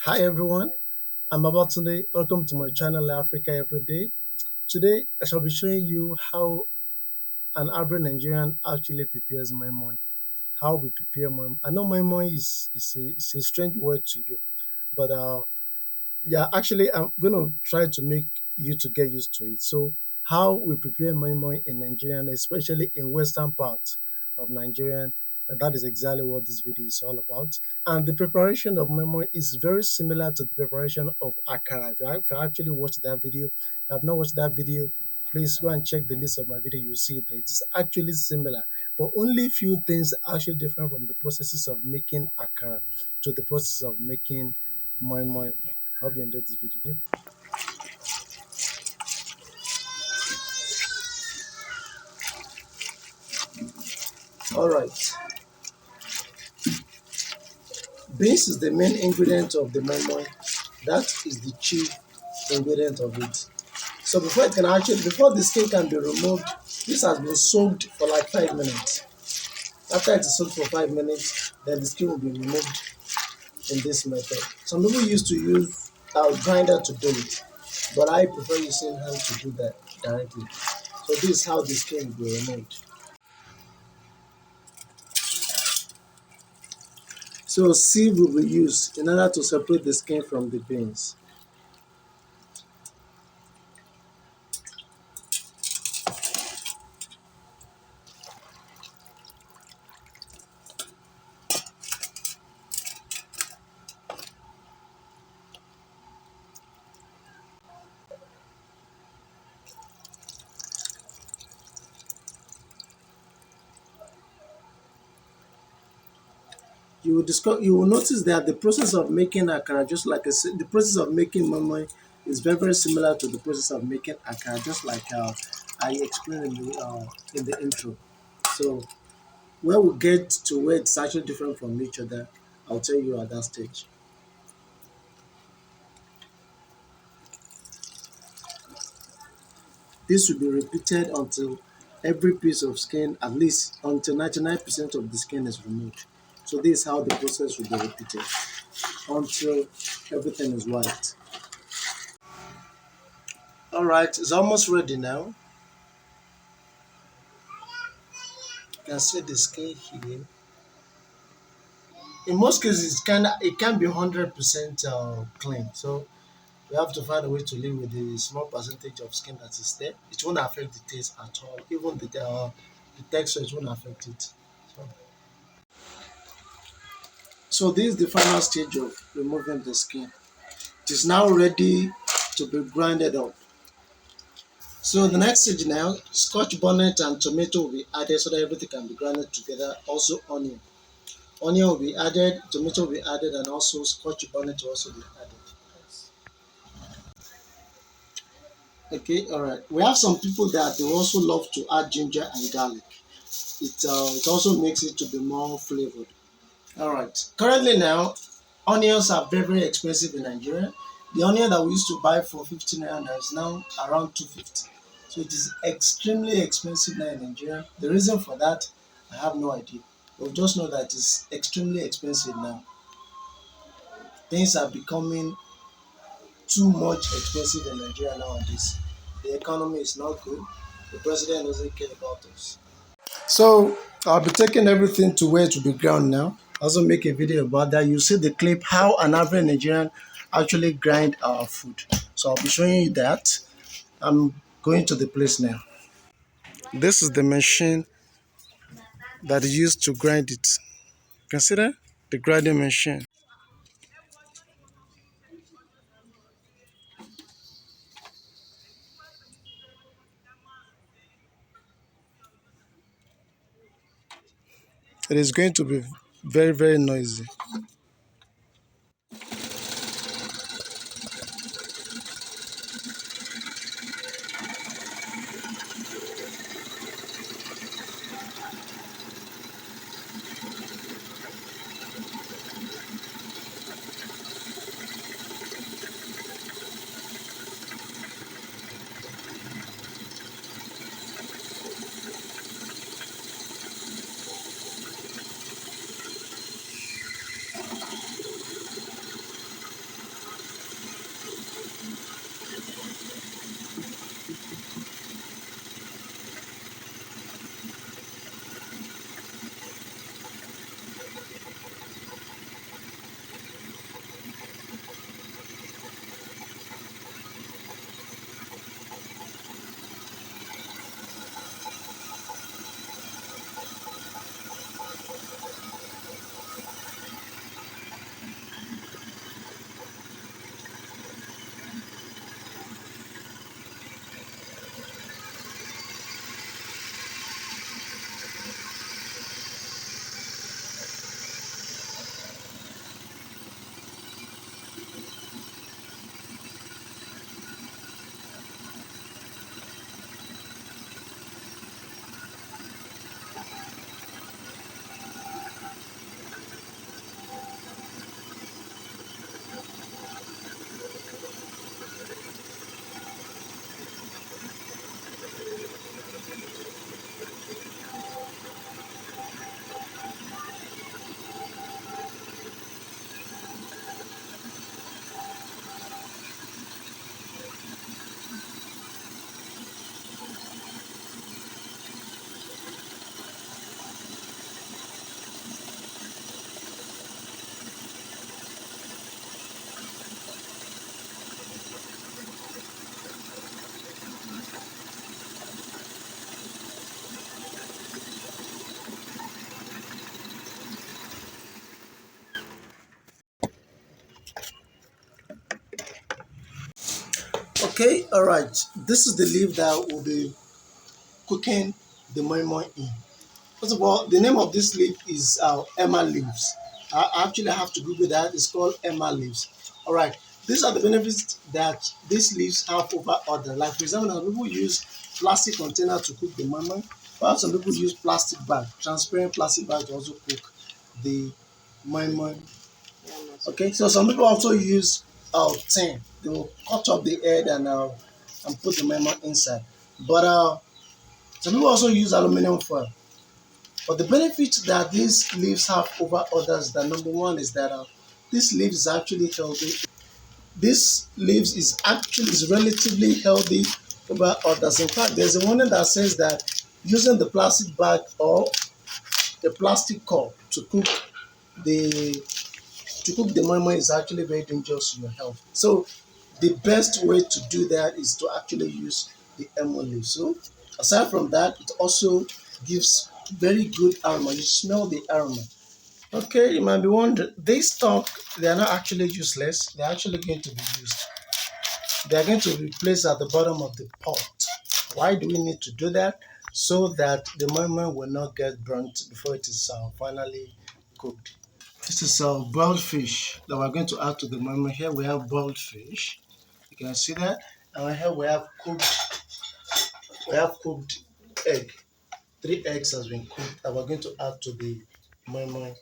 Hi everyone, I'm Babatunde. Welcome to my channel Africa Everyday. Today I shall be showing you how an average Nigerian actually prepares Moin Moin. How we prepare Moin Moin. I know Moin Moin is a strange word to you, but actually I'm going to try to make you to get used to it. So how we prepare Moin Moin in Nigerian, especially in western part of Nigerian, that is exactly what this video is all about. And the preparation of Moin Moin is very similar to the preparation of Akara. If you actually watched that video, if you have not watched that video, please go and check the list of my video. You'll see that it is actually similar, but only few things are actually different from the processes of making Akara to the process of making Moin Moin. Hope you enjoyed this video. All right, beans is the main ingredient of the Moin Moin. That is the chief ingredient of it. So before the skin can be removed, this has been soaked for like 5 minutes. After it is soaked for 5 minutes, then the skin will be removed in this method. Some people used to use a grinder to do it, but I prefer using hand to do that directly. So this is how the skin will be removed. So sieve will be used in order to separate the skin from the beans. You will notice that the process of making akara, just like I said, the process of making moimoi is very similar to the process of making akara, just like I explained in the intro. So where we get to where it's actually different from each other, I'll tell you at that stage. This will be repeated until every piece of skin, at least until 99% of the skin is removed. So this is how the process will be repeated until everything is white. All right, it's almost ready now. You can see the skin here. In most cases, it can be 100% clean. So we have to find a way to live with the small percentage of skin that is there. It won't affect the taste at all. Even the texture, it won't affect it. So this is the final stage of removing the skin. It is now ready to be grinded up. So the next stage now, scotch bonnet and tomato will be added so that everything can be grinded together. Also onion. Onion will be added, tomato will be added, and also scotch bonnet will also be added. Okay, all right. We have some people that they also love to add ginger and garlic. It also makes it to be more flavored. All right. Currently now, onions are very expensive in Nigeria. The onion that we used to buy for 15 naira is now around 250. So it is extremely expensive now in Nigeria. The reason for that, I have no idea. But just know that it's extremely expensive now. Things are becoming too much expensive in Nigeria nowadays. The economy is not good. The president doesn't care about us. So I'll be taking everything to where it will be ground now. I'll also make a video about that. You see the clip how an average Nigerian actually grind our food. So I'll be showing you that. I'm going to the place now. This is the machine that is used to grind it. Consider the grinding machine. It is going to be very noisy. Okay, all right. This is the leaf that will be cooking the moi moi in. First of all, the name of this leaf is Emma leaves. I actually have to Google that. It's called Emma leaves. All right. These are the benefits that these leaves have over other. Like for example, some people use plastic container to cook the moi moi, while some people use plastic bag, transparent plastic bag to also cook the moi moi. Okay, so some people also use tin. They will cut off the head and put the moi moi inside. But some people also use aluminum foil. But the benefit that these leaves have over others, that number one is that this leaf is actually healthy. This leaves is relatively healthy over others. In fact, there's a warning that says that using the plastic bag or the plastic cup the to cook the moi moi is actually very dangerous to your health. So the best way to do that is to actually use the lemon leaf. So aside from that, it also gives very good aroma. You smell the aroma. Okay, you might be wondering, these stock, they are not actually useless. They're actually going to be used. They are going to be placed at the bottom of the pot. Why do we need to do that? So that the moi moi will not get burnt before it is finally cooked. This is boiled fish that we're going to add to the moi moi. Here we have boiled fish. You can see that. And here we have cooked egg. 3 eggs has been cooked that we're going to add to the moi moi.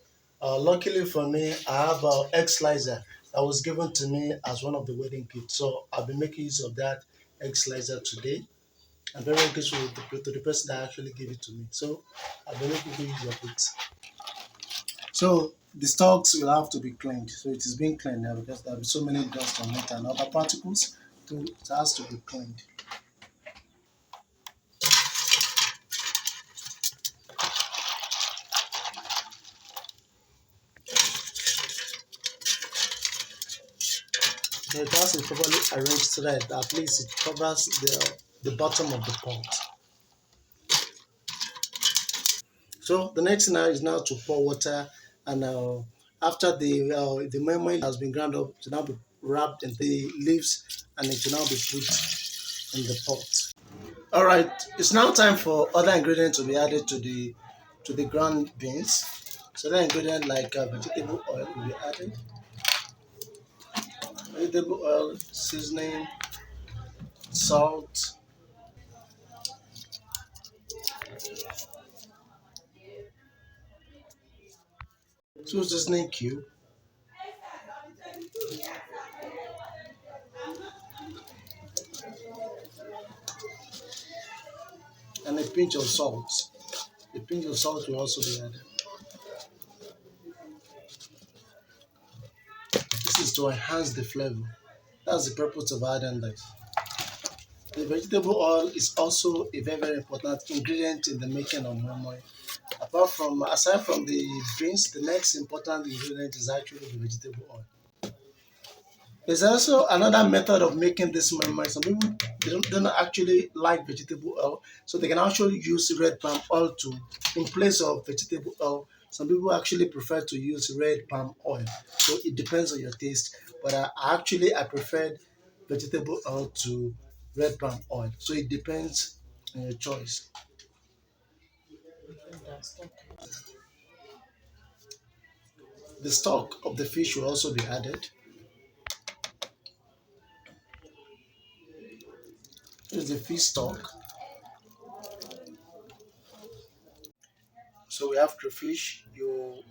Luckily for me, I have an egg slicer that was given to me as one of the wedding gifts. So I'll be making use of that egg slicer today. I'm very grateful to the person that actually gave it to me. So I'll be making use of it. So the stalks will have to be cleaned. So it is being cleaned now because there will be so many dust on it and other particles. So it has to be cleaned. So it has to be properly arranged so that at least it covers the bottom of the pot. So the next thing now is now to pour water, and after the moi moi has been ground up, to now be wrapped in the leaves, and it will now be put in the pot. All right, it's now time for other ingredients to be added to the ground beans. So the ingredient like vegetable oil will be added, vegetable oil, seasoning, salt, two seasoning cube, and a pinch of salt. A pinch of salt will also be added. This is to enhance the flavor. That's the purpose of adding this. The vegetable oil is also a very, very important ingredient in the making of moi moi. Aside from the beans, the next important ingredient is actually the vegetable oil. There's also another method of making this moi moi. Some people don't actually like vegetable oil, so they can actually use red palm oil in place of vegetable oil. Some people actually prefer to use red palm oil, so it depends on your taste. But I preferred vegetable oil to red palm oil, so it depends on your choice. The stock of the fish will also be added. Here's the fish stock. So we have crayfish. You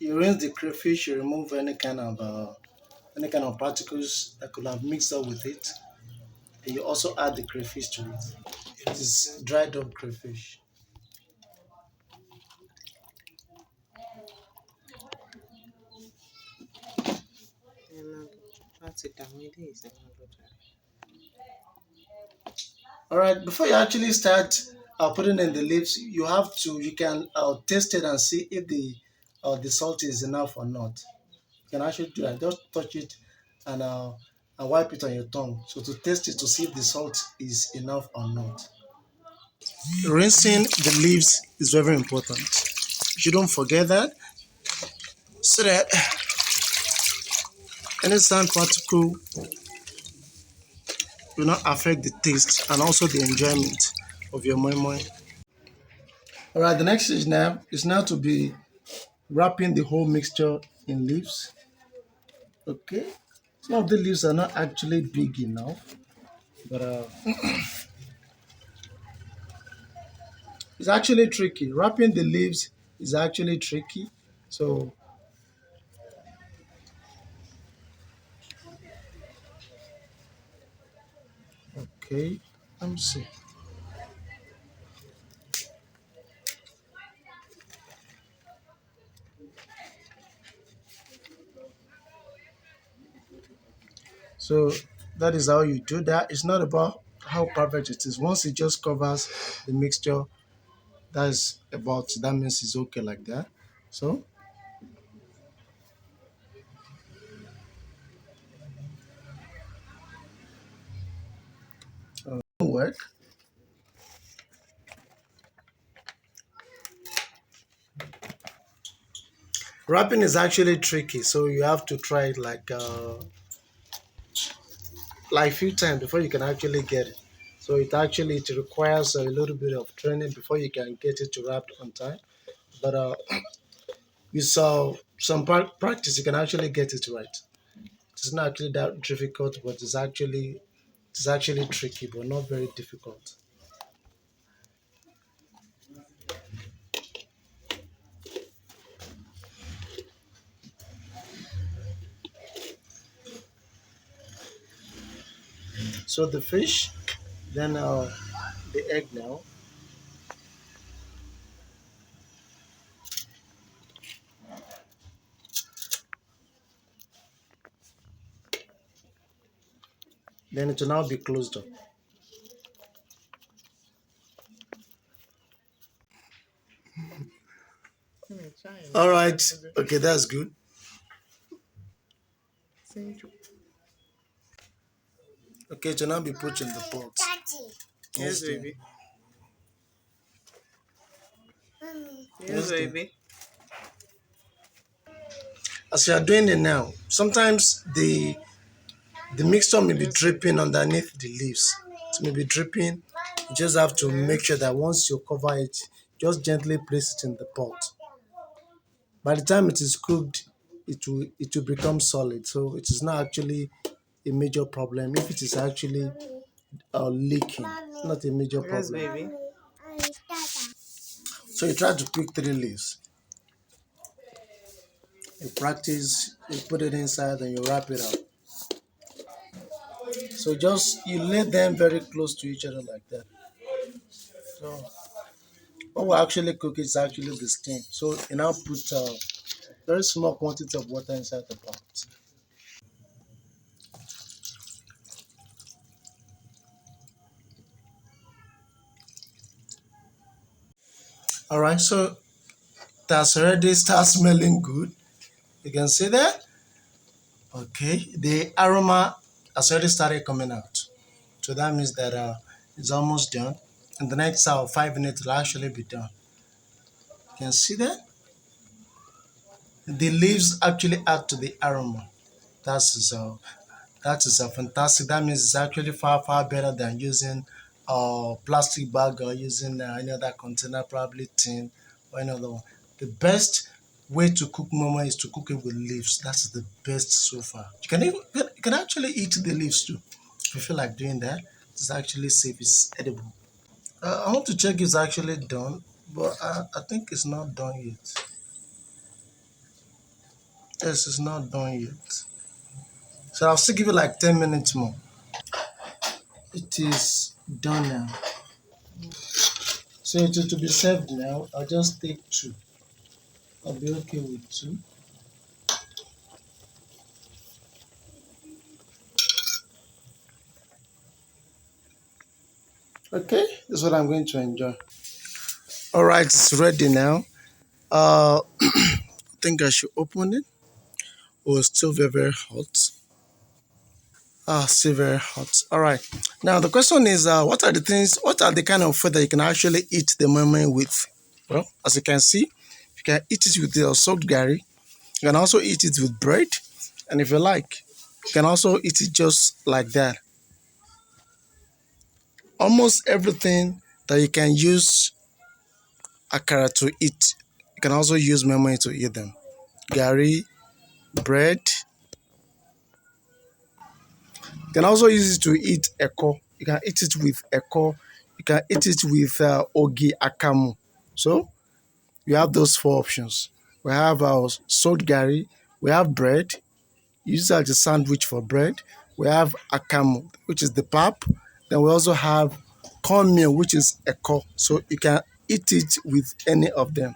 rinse the crayfish. You remove any kind of particles that could have mixed up with it. And you also add the crayfish to it. It is dried up crayfish. All right. Before you actually start putting in the leaves, you can taste it and see if the salt is enough or not. You can actually do that. Just touch it and uh, and wipe it on your tongue. So to taste it to see if the salt is enough or not. Rinsing the leaves is very important. You don't forget that, so that any sand particle will not affect the taste and also the enjoyment of your moi moi. All right, the next stage now is now to be wrapping the whole mixture in leaves. Okay, some of the leaves are not actually big enough, but it's actually tricky. Wrapping the leaves is actually tricky. So, okay, let me see. So that is how you do that. It's not about how perfect it is. Once it just covers the mixture, that means it's okay like that. So work. Wrapping is actually tricky, so you have to try it like few times before you can actually get it. So it requires a little bit of training before you can get it to wrap on time. But with some practice, you can actually get it right. It's not actually that difficult, but it's actually tricky, but not very difficult. So the fish, then the egg now. Then it will now be closed up. All right. Okay, that's good. Okay, it will now be put in the pot. Yes, Yes, dear. baby. Yes, Yes, dear. baby. As you are doing it now, sometimes the mixture may be dripping underneath the leaves. It may be dripping. You just have to make sure that once you cover it, just gently place it in the pot. By the time it is cooked, it will become solid. So it is not actually a major problem. If it is actually leaking, it's not a major Yes, problem. baby. So you try to pick 3 leaves. You practice, you put it inside, and you wrap it up. So just you lay them very close to each other like that. So what we actually cook is actually the steam. So you now put very small quantity of water inside the pot. All right, so that's already start smelling good. You can see that. Okay, the aroma has already started coming out. So that means that it's almost done. In the next 5 minutes, it'll actually be done. You can see that. The leaves actually add to the aroma. That is fantastic. That means it's actually far far better than using plastic bag or using any other container, probably tin or any other one. The best way to cook momo is to cook it with leaves. That's the best so far. You can actually eat the leaves too. If you feel like doing that, it's actually safe. It's edible. I want to check if it's actually done, but I think it's not done yet. Yes, it's not done yet. So I'll still give it like 10 minutes more. It is done now. So to be served now, I'll just take two. I'll be okay with two. Okay, this is what I'm going to enjoy. All right, it's ready now. I think I should open it. Oh, it's still very, very hot. Still very hot. All right. Now the question is, what are the kind of food that you can actually eat the meme with? Well, as you can see, you can eat it with the soaked gari. You can also eat it with bread, and if you like, you can also eat it just like that. almost everything that you can use akara to eat, you can also use Moin Moin to eat them. Gari, bread. You can also use it to eat eko. You can eat it with eko. You can eat it with ogi akamu. So you have those four options. We have our soaked gari. We have bread. Use it as a sandwich for bread. We have akamu, which is the pap. Then we also have cornmeal, which is eko. So you can eat it with any of them.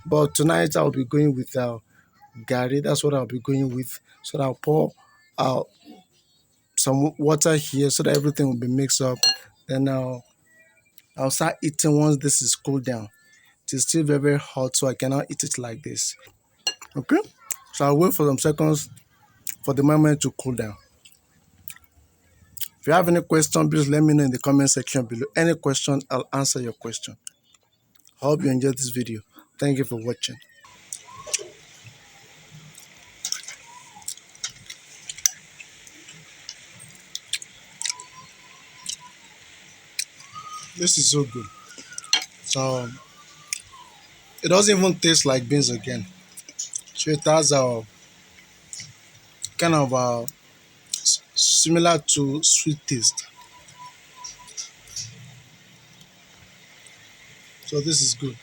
But tonight I'll be going with gari. That's what I'll be going with. So I'll pour uh, some water here so that everything will be mixed up. Then I'll start eating once this is cooled down. It is still very, very hot, so I cannot eat it like this. Okay? So I'll wait for some seconds for the moment to cool down. If you have any question, please let me know in the comment section below. Any question, I'll answer your question. I hope you enjoyed this video. Thank you for watching. This is so good. So it doesn't even taste like beans again. So it has a kind of similar to sweet taste. So this is good.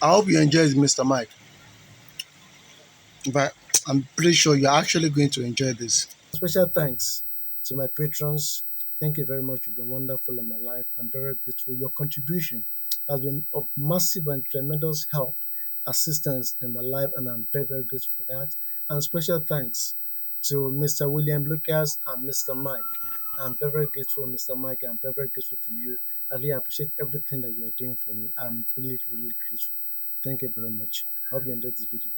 I hope you enjoyed it, Mr. Mike. But I'm pretty sure you're actually going to enjoy this. Special thanks to my patrons. Thank you very much. You've been wonderful in my life. I'm very grateful. Your contribution has been of massive and tremendous help, assistance in my life, and I'm very, very grateful for that. And special thanks to Mr. William Lucas and Mr. Mike. I'm very, very grateful, Mr. Mike. I'm very, very grateful to you. I really appreciate everything that you're doing for me. I'm really, really grateful. Thank you very much. I hope you enjoyed this video.